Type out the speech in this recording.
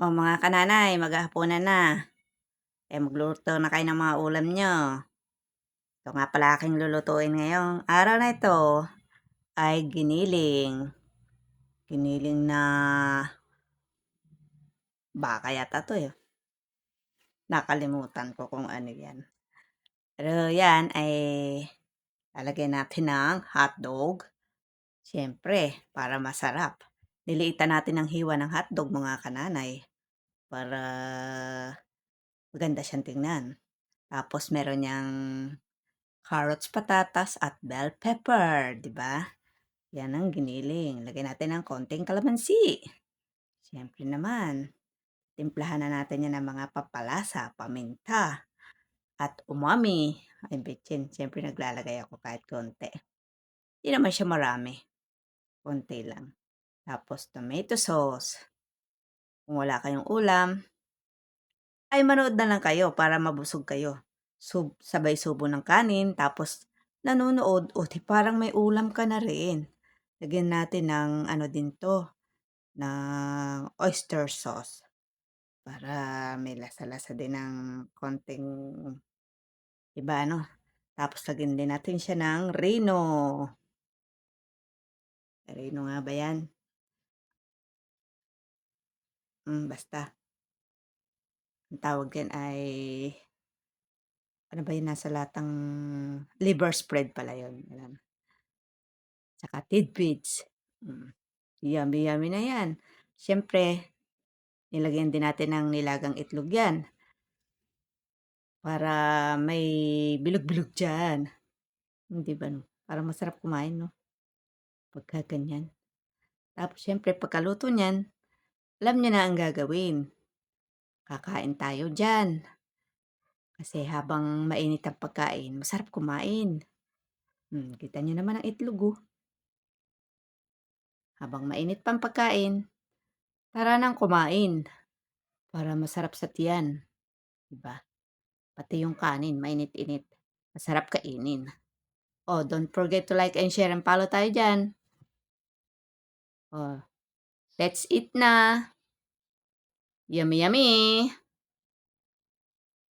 O mga kananay, maghahapunan na. Magluluto na kayo ng mga ulam nyo. Ito nga pala aking lulutuin ngayong araw na ito ay giniling. Giniling na baka yata to eh. Nakalimutan ko kung ano yan. Pero yan ay lalagyan natin ng hotdog. Siyempre, para masarap. Niliitan natin ang hiwa ng hotdog mga kananay para maganda siyang tingnan. Tapos meron niyang carrots, patatas, at bell pepper, di ba? Yan ang giniling. Lagyan natin ng konting kalamansi. Siyempre naman, timplahan na natin yan ng mga papalasa, paminta, at umami. Ay, bitchin. Siyempre naglalagay ako kahit konti. Hindi naman siya marami. Konti lang. Tapos tomato sauce. Kung wala kayong ulam, ay manood na lang kayo para mabusog kayo. Sabay subo ng kanin, tapos nanonood, o di parang may ulam ka na rin. Lagyan natin ng ano din to, ng oyster sauce. Para may lasa-lasa din ng konting iba, no? Tapos lagyan din natin siya ng rino. Rino nga ba yan? Basta. Ang tawag yan ay, ano ba yun, nasa latang liver spread pala yun. Alam. Tsaka tidbits. Yummy, yummy na yan. Siyempre, nilagyan din natin ng nilagang itlog yan. Para may bilog-bilog dyan. Hindi ba, no? Para masarap kumain, no? Pagka ganyan. Tapos, siyempre, pagkaluto niyan, alam niyo na ang gagawin. Kakain tayo dyan. Kasi habang mainit ang pagkain, masarap kumain. Kita niyo naman ang itlog, oh. Habang mainit pang pagkain, tara nang kumain. Para masarap sa tiyan. Diba? Pati yung kanin, mainit-init. Masarap kainin. Oh, don't forget to like and share and follow tayo dyan. Oh, let's eat na. Yummy, yummy.